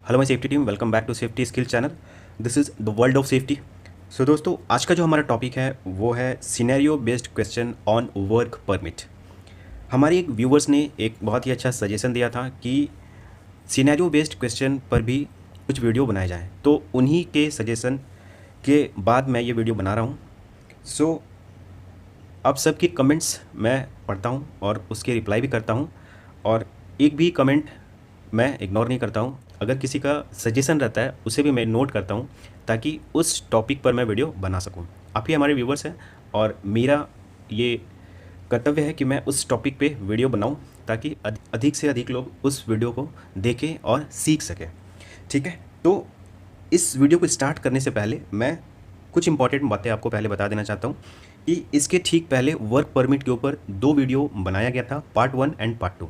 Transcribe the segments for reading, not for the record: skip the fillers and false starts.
Hello my safety team, welcome back to safety skill channel. This is the world of safety. So दोस्तों, आज का जो हमारा topic है वो है scenario based question on work permit. हमारे एक व्यूवर्स ने एक बहुत ही अच्छा सजेशन दिया था कि सिनेरियो बेस्ड क्वेश्चन पर भी कुछ वीडियो बनाए जाएँ, तो उन्हीं के सजेशन के बाद मैं ये वीडियो बना रहा हूँ। सो आप सबके कमेंट्स मैं पढ़ता हूँ और उसके रिप्लाई भी करता हूँ, और एक भी कमेंट मैं इग्नोर नहीं करता हूँ। अगर किसी का सजेशन रहता है उसे भी मैं नोट करता हूँ, ताकि उस टॉपिक पर मैं वीडियो बना सकूँ। आप ही हमारे व्यूवर्स हैं और मेरा ये कर्तव्य है कि मैं उस टॉपिक पे वीडियो बनाऊँ, ताकि अधिक से अधिक लोग उस वीडियो को देखें और सीख सकें। ठीक है, तो इस वीडियो को स्टार्ट करने से पहले मैं कुछ इंपॉर्टेंट बातें आपको पहले बता देना चाहता हूँ कि इसके ठीक पहले वर्क परमिट के ऊपर 2 वीडियो बनाया गया था, पार्ट 1 एंड पार्ट 2।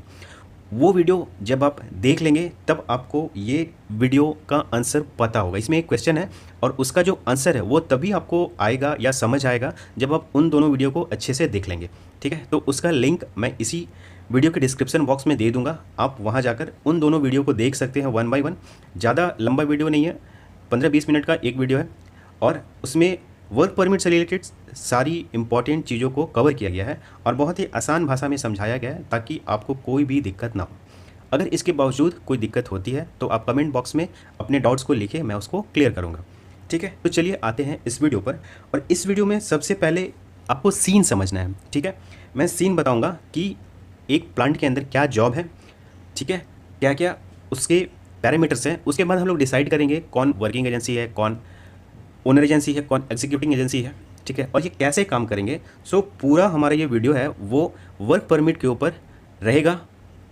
वो वीडियो जब आप देख लेंगे तब आपको ये वीडियो का आंसर पता होगा। इसमें एक क्वेश्चन है और उसका जो आंसर है वो तभी आपको आएगा या समझ आएगा जब आप उन दोनों वीडियो को अच्छे से देख लेंगे। ठीक है, तो उसका लिंक मैं इसी वीडियो के डिस्क्रिप्शन बॉक्स में दे दूंगा। आप वहाँ जाकर उन दोनों वीडियो को देख सकते हैं वन बाय वन। ज़्यादा लंबा वीडियो नहीं है, 15-20 मिनट का एक वीडियो है, और उसमें वर्क परमिट से रिलेटेड सारी इंपॉर्टेंट चीज़ों को कवर किया गया है और बहुत ही आसान भाषा में समझाया गया है, ताकि आपको कोई भी दिक्कत ना हो। अगर इसके बावजूद कोई दिक्कत होती है तो आप कमेंट बॉक्स में अपने डाउट्स को लिखें, मैं उसको क्लियर करूँगा। ठीक है, तो चलिए आते हैं इस वीडियो पर। और इस वीडियो में सबसे पहले आपको सीन समझना है। ठीक है, मैं सीन बताऊँगा कि एक प्लांट के अंदर क्या जॉब है, ठीक है, क्या क्या उसके पैरामीटर्स हैं। उसके बाद हम लोग डिसाइड करेंगे कौन वर्किंग एजेंसी है, कौन ओनर एजेंसी है, कौन एग्जीक्यूटिंग एजेंसी है। ठीक है, और ये कैसे काम करेंगे। सो पूरा हमारा ये वीडियो है वो वर्क परमिट के ऊपर रहेगा,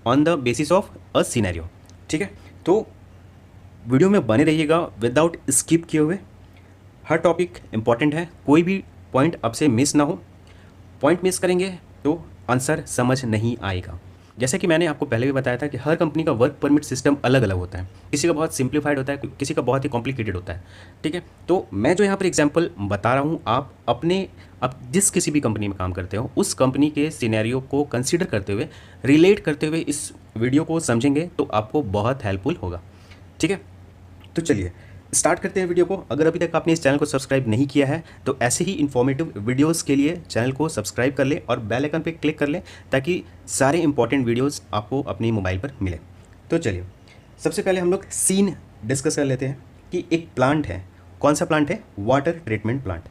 on the basis of a scenario. ठीक है, तो वीडियो में बने रहिएगा विदाउट स्किप किए हुए। हर टॉपिक इंपॉर्टेंट है, कोई भी पॉइंट आपसे मिस ना हो। पॉइंट मिस करेंगे तो आंसर समझ नहीं आएगा। जैसे कि मैंने आपको पहले भी बताया था कि हर कंपनी का वर्क परमिट सिस्टम अलग अलग होता है। किसी का बहुत सिंप्लीफाइड होता है, किसी का बहुत ही कॉम्प्लिकेटेड होता है। ठीक है, तो मैं जो यहाँ पर एग्जांपल बता रहा हूँ, आप जिस किसी भी कंपनी में काम करते हो उस कंपनी के सिनेरियो को कंसिडर करते हुए, रिलेट करते हुए इस वीडियो को समझेंगे तो आपको बहुत हेल्पफुल होगा। ठीक है, तो चलिए स्टार्ट करते हैं वीडियो को। अगर अभी तक आपने इस चैनल को सब्सक्राइब नहीं किया है तो ऐसे ही इन्फॉर्मेटिव वीडियोस के लिए चैनल को सब्सक्राइब कर लें और बेल आइकन पे क्लिक कर लें, ताकि सारे इंपॉर्टेंट वीडियोस आपको अपनी मोबाइल पर मिले। तो चलिए सबसे पहले हम लोग सीन डिस्कस कर लेते हैं कि एक प्लांट है। कौन सा प्लांट है? Water treatment plant.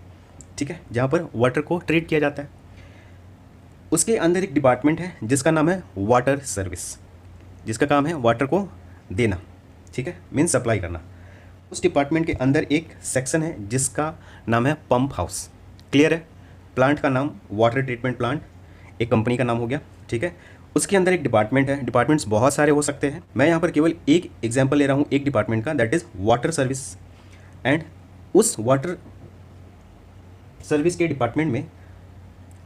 ठीक है, जहाँ पर वाटर को ट्रीट किया जाता है। उसके अंदर एक डिपार्टमेंट है जिसका नाम है वाटर सर्विस, जिसका काम है वाटर को देना। ठीक है, मीन्स सप्लाई करना। उस डिपार्टमेंट के अंदर एक सेक्शन है जिसका नाम है पंप हाउस। क्लियर है? प्लांट का नाम वाटर ट्रीटमेंट प्लांट, एक कंपनी का नाम हो गया। ठीक है, उसके अंदर एक डिपार्टमेंट है। डिपार्टमेंट्स बहुत सारे हो सकते हैं, मैं यहाँ पर केवल एक एग्जांपल ले रहा हूँ एक डिपार्टमेंट का, that is water service. And उस वाटर सर्विस के डिपार्टमेंट में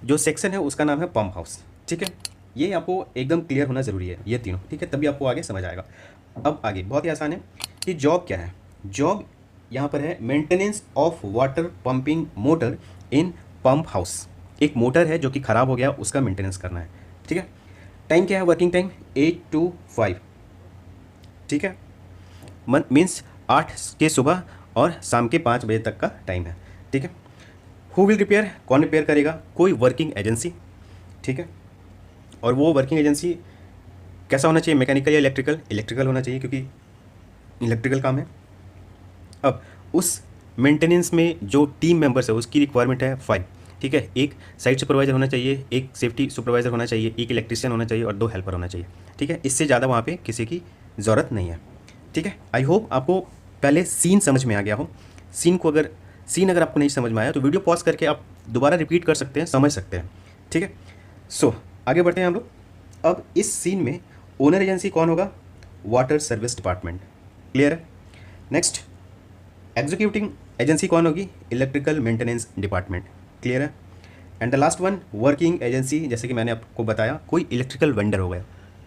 जो सेक्शन है उसका नाम है पंप हाउस। ठीक है, ये आपको एकदम क्लियर होना ज़रूरी है, ये तीनों। ठीक है, तभी आपको आगे समझ आएगा। अब आगे बहुत ही आसान है कि जॉब क्या है। जॉब यहाँ पर है maintenance of water pumping motor in pump house. एक मोटर है जो कि ख़राब हो गया, उसका मेंटेनेंस करना है। ठीक है, टाइम क्या है? Working time 8 to 5। ठीक है, मीन्स 8 के सुबह और शाम के 5 बजे तक का टाइम है। ठीक है, हु विल रिपेयर? कौन रिपेयर करेगा? कोई वर्किंग एजेंसी। ठीक है, और वो वर्किंग एजेंसी कैसा होना चाहिए? मैकेनिकल या इलेक्ट्रिकल? इलेक्ट्रिकल होना चाहिए, क्योंकि इलेक्ट्रिकल काम है। अब उस मेंटेनेंस में जो टीम मेंबर्स है उसकी रिक्वायरमेंट है 5। ठीक है, एक साइट सुपरवाइजर होना चाहिए, एक सेफ्टी सुपरवाइजर होना चाहिए, एक इलेक्ट्रिशियन होना चाहिए और 2 हेल्पर होना चाहिए। ठीक है, इससे ज़्यादा वहाँ पे किसी की ज़रूरत नहीं है। ठीक है, आई होप आपको पहले सीन समझ में आ गया हो। सीन अगर आपको नहीं समझ में आया तो वीडियो पॉज करके आप दोबारा रिपीट कर सकते हैं, समझ सकते हैं। ठीक है, सो आगे बढ़ते हैं हम लोग। अब इस सीन में ओनर एजेंसी कौन होगा? Water service department. क्लियर है? नेक्स्ट, एग्जीक्यूटिंग एजेंसी कौन होगी? Electrical maintenance department. क्लियर है? And the last one, working agency, जैसे कि मैंने आपको बताया, कोई इलेक्ट्रिकल वेंडर हो गया,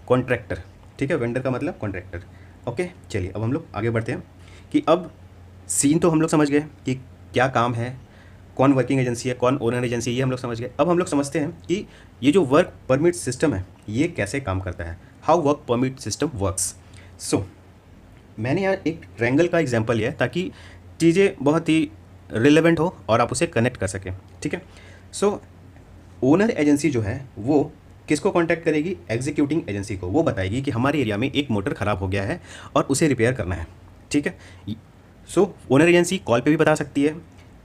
कॉन्ट्रैक्टर। ठीक है, वेंडर का मतलब कॉन्ट्रैक्टर। ओके, चलिए अब हम लोग आगे बढ़ते हैं कि अब सीन तो हम लोग समझ गए कि क्या काम है, कौन वर्किंग एजेंसी है, कौन ओनर एजेंसी है, ये हम लोग समझ गए। अब हम लोग समझते हैं कि ये जो वर्क परमिट सिस्टम है ये कैसे काम करता है, how work permit system works. So मैंने यहाँ एक ट्रायंगल का एग्जांपल लिया है ताकि चीज़ें बहुत ही रिलेवेंट हो और आप उसे कनेक्ट कर सकें, ठीक है। सो ओनर एजेंसी जो है वो किसको कांटेक्ट करेगी? एग्जीक्यूटिंग एजेंसी को। वो बताएगी कि हमारे एरिया में एक मोटर ख़राब हो गया है और उसे रिपेयर करना है, ठीक है। सो ओनर एजेंसी कॉल पे भी बता सकती है,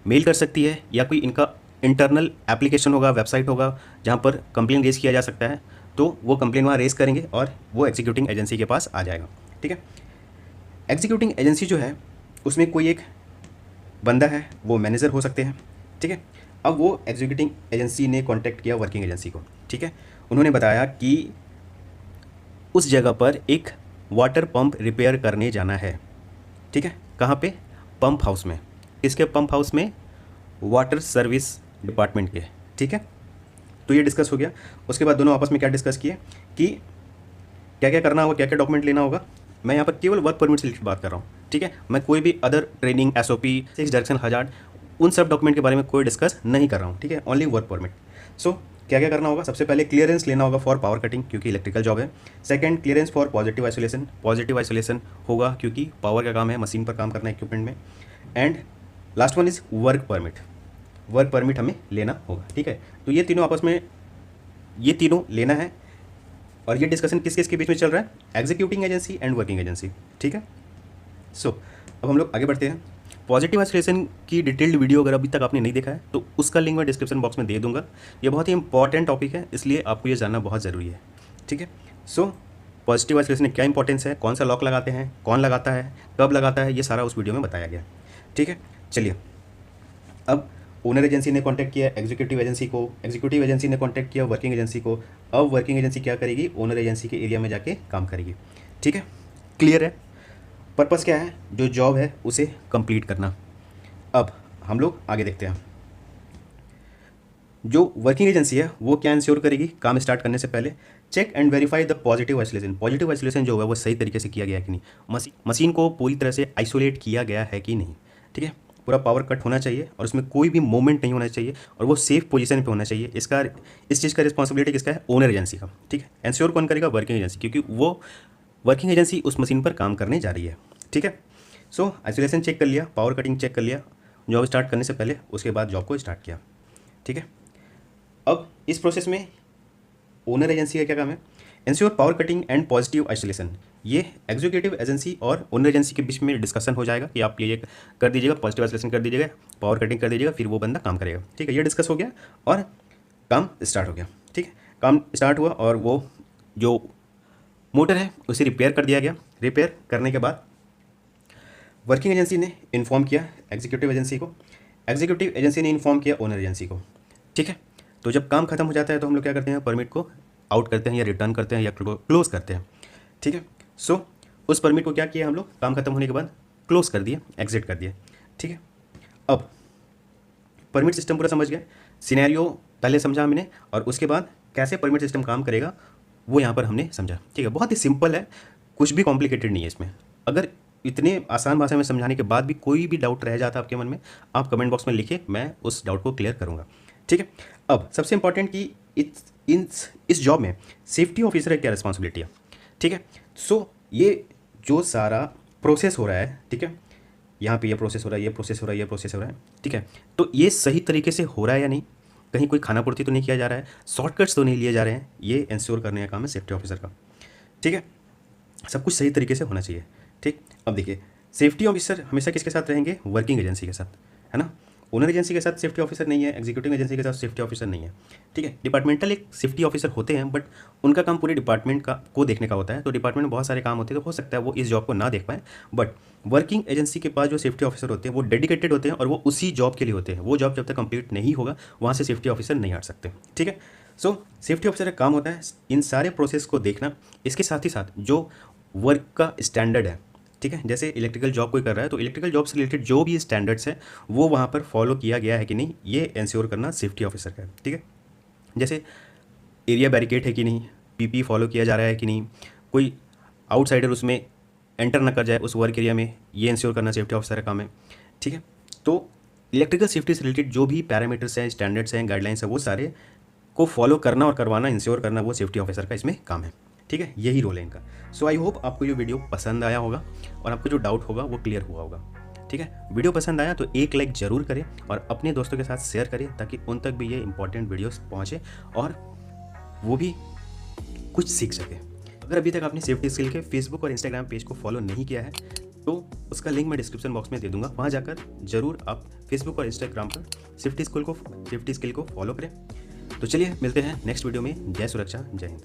मेल कर सकती है, या कोई इनका इंटरनल एप्लीकेशन होगा, वेबसाइट होगा जहाँ पर कंप्लेन रेज़ किया जा सकता है, तो वो कंप्लेन वहाँ रेज़ करेंगे और वो एग्जीक्यूटिंग एजेंसी के पास आ जाएगा, ठीक है। एग्जीक्यूटिंग एजेंसी जो है उसमें कोई एक बंदा है, वो मैनेजर हो सकते हैं, ठीक है। अब वो एग्जीक्यूटिंग एजेंसी ने कांटेक्ट किया वर्किंग एजेंसी को, ठीक है। उन्होंने बताया कि उस जगह पर एक वाटर पंप रिपेयर करने जाना है, ठीक है। कहाँ पे? पंप हाउस में। किसके पंप हाउस में? वाटर सर्विस डिपार्टमेंट के, ठीक है। तो ये डिस्कस हो गया। उसके बाद दोनों आपस में क्या डिस्कस किए कि क्या क्या करना होगा, क्या क्या डॉक्यूमेंट लेना होगा। मैं यहाँ पर केवल वर्क परमिट से रिलेटेड बात कर रहा हूँ, ठीक है। मैं कोई भी other training, SOP, 6 direction hazard, उन सब डॉक्यूमेंट के बारे में कोई डिस्कस नहीं कर रहा हूँ, ठीक है। Only work permit. सो क्या क्या करना होगा? सबसे पहले क्लियरेंस लेना होगा फॉर पावर कटिंग, क्योंकि इलेक्ट्रिकल जॉब है। Second, clearance for positive isolation. Positive isolation होगा क्योंकि पावर का काम है, मशीन पर काम करना है, इक्विपमेंट में। And last one is work permit. Work permit हमें लेना होगा, ठीक है। तो ये तीनों आपस में, ये तीनों लेना है। और ये डिस्कशन किस किस के बीच में चल रहा है? Executing agency and working agency, ठीक है। सो अब हम लोग आगे बढ़ते हैं। पॉजिटिव आइसोलेशन की डिटेल्ड वीडियो अगर अभी तक आपने नहीं देखा है तो उसका लिंक मैं डिस्क्रिप्शन बॉक्स में दे दूंगा। ये बहुत ही इंपॉर्टेंट टॉपिक है, इसलिए आपको ये जानना बहुत ज़रूरी है, ठीक है। सो पॉजिटिव आइसोलेशन में क्या इंपॉर्टेंस है, कौन सा लॉक लगाते हैं, कौन लगाता है, कब लगाता है, ये सारा उस वीडियो में बताया गया, ठीक है। चलिए, अब ओनर एजेंसी ने कांटेक्ट किया एग्जीक्यूटिव एजेंसी को, एग्जीक्यूटिव एजेंसी ने कांटेक्ट किया वर्किंग एजेंसी को। अब वर्किंग एजेंसी क्या करेगी? ओनर एजेंसी के एरिया में जाके काम करेगी, ठीक है। क्लियर है? पर्पस क्या है? जो जॉब है उसे कंप्लीट करना। अब हम लोग आगे देखते हैं। जो वर्किंग एजेंसी है वो क्या इंश्योर करेगी काम स्टार्ट करने से पहले? Check and verify the positive isolation. Positive isolation जो है वो सही तरीके से किया गया है कि नहीं, मशीन को पूरी तरह से आइसोलेट किया गया है कि नहीं, ठीक है। पूरा पावर कट होना चाहिए और उसमें कोई भी मूवमेंट नहीं होना चाहिए और वो सेफ पोजीशन पे होना चाहिए। इस चीज़ का रिस्पॉन्सिबिलिटी किसका है? ओनर एजेंसी का, ठीक है। इंश्योर कौन करेगा? वर्किंग एजेंसी, क्योंकि वो वर्किंग एजेंसी उस मशीन पर काम करने जा रही है, ठीक है। सो आइसोलेशन चेक कर लिया, पावर कटिंग चेक कर लिया जॉब स्टार्ट करने से पहले, उसके बाद जॉब को स्टार्ट किया, ठीक है। अब इस प्रोसेस में ओनर एजेंसी का क्या काम है? Ensure power cutting and positive isolation. ये एग्जीक्यूटिव एजेंसी और ओनर एजेंसी के बीच में डिस्कशन हो जाएगा कि आप ये कर दीजिएगा, पॉजिटिव आइसोलेशन कर दीजिएगा, पावर कटिंग कर दीजिएगा, फिर वो बंदा काम करेगा, ठीक है। ये डिस्कस हो गया और काम स्टार्ट हो गया, ठीक है। काम स्टार्ट हुआ और वो जो मोटर है उसे रिपेयर कर दिया गया। रिपेयर करने के बाद वर्किंग एजेंसी ने इन्फॉर्म किया एग्जीक्यूटिव एजेंसी को, एग्जीक्यूटिव एजेंसी ने इन्फॉर्म किया ओनर एजेंसी को, ठीक है। तो जब काम खत्म हो जाता है तो हम लोग क्या करते हैं? परमिट को आउट करते हैं या रिटर्न करते हैं या क्लोज करते हैं, ठीक है। सो उस परमिट को क्या किया हम लोग? काम खत्म होने के बाद क्लोज कर दिए, एग्जिट कर दिए, ठीक है। अब परमिट सिस्टम पूरा समझ गए, सिनेरियो पहले समझा हमने और उसके बाद कैसे परमिट सिस्टम काम करेगा वो यहाँ पर हमने समझा, ठीक है। बहुत ही सिंपल है, कुछ भी कॉम्प्लिकेटेड नहीं है इसमें। अगर इतने आसान भाषा में समझाने के बाद भी कोई भी डाउट रह जाता है आपके मन में, आप कमेंट बॉक्स में लिखिए, मैं उस डाउट को क्लियर करूँगा, ठीक है। अब सबसे इंपॉर्टेंट कि इस जॉब में सेफ्टी ऑफिसर है क्या रिस्पॉन्सिबिलिटी है, ठीक है। सो ये जो सारा प्रोसेस हो रहा है, ठीक है, यहाँ पे ये प्रोसेस हो रहा है, ये प्रोसेस हो रहा है, ये प्रोसेस हो रहा है, ठीक है। तो ये सही तरीके से हो रहा है या नहीं, कहीं कोई खानापूर्ति तो नहीं किया जा रहा है, शॉर्टकट्स तो नहीं लिए जा रहे हैं, ये इंश्योर करने का काम है सेफ्टी ऑफिसर का, ठीक है। सब कुछ सही तरीके से होना चाहिए, ठीक। अब देखिए, सेफ्टी ऑफिसर हमेशा किसके साथ रहेंगे? वर्किंग एजेंसी के साथ, है ना। ओनर एजेंसी के साथ सेफ्टी ऑफिसर नहीं है, एग्जीक्यूटिव एजेंसी के साथ सेफ्टी ऑफिसर नहीं है, ठीक है। डिपार्टमेंटल एक सेफ्टी ऑफिसर होते हैं, बट उनका काम पूरे डिपार्टमेंट का को देखने का होता है। तो डिपार्टमेंट में बहुत सारे काम होते हैं, तो हो सकता है वो इस जॉब को ना देख पाएँ, बट वर्किंग एजेंसी के पास जो सेफ्टी ऑफिसर होते हैं वो डेडिकेटेड होते हैं और वो उसी जॉब के लिए होते हैं। वो जॉब जब तक कंप्लीट नहीं होगा वहाँ से सेफ्टी ऑफिसर नहीं हट सकते, ठीक है। सो सेफ्टी ऑफिसर का काम होता है इन सारे प्रोसेस को देखना, इसके साथ ही साथ जो वर्क का स्टैंडर्ड है, ठीक है। जैसे इलेक्ट्रिकल जॉब कोई कर रहा है तो इलेक्ट्रिकल जॉब से रिलेटेड जो भी स्टैंडर्ड्स है वो वहाँ पर फॉलो किया गया है कि नहीं, ये इंश्योर करना सेफ्टी ऑफिसर का है, ठीक है। जैसे एरिया बैरिकेड है कि नहीं, पीपी फॉलो किया जा रहा है कि नहीं, कोई आउटसाइडर उसमें एंटर ना कर जाए उस वर्क एरिया में, ये इंश्योर करना सेफ्टी ऑफिसर का काम है, ठीक है। तो इलेक्ट्रिकल सेफ्टी से रिलेटेड जो भी पैरामीटर्स हैं, स्टैंडर्ड्स हैं, गाइडलाइंस है, वो सारे को फॉलो करना और करवाना, इंश्योर करना, वो सेफ्टी ऑफिसर का इसमें काम है, ठीक है, यही रोल है इनका। सो आई होप आपको ये वीडियो पसंद आया होगा और आपको जो डाउट होगा वो क्लियर हुआ होगा। ठीक है, वीडियो पसंद आया तो एक लाइक ज़रूर करें और अपने दोस्तों के साथ शेयर करें ताकि उन तक भी ये इंपॉर्टेंट वीडियोस पहुँचे और वो भी कुछ सीख सके। अगर अभी तक आपने सेफ्टी स्किल के फेसबुक और इंस्टाग्राम पेज को फॉलो नहीं किया है तो उसका लिंक मैं डिस्क्रिप्शन बॉक्स में दे दूंगा, वहाँ जाकर ज़रूर आप फेसबुक और इंस्टाग्राम पर सेफ्टी स्किल को फॉलो करें। तो चलिए मिलते हैं नेक्स्ट वीडियो में। जय सुरक्षा, जय हिंद।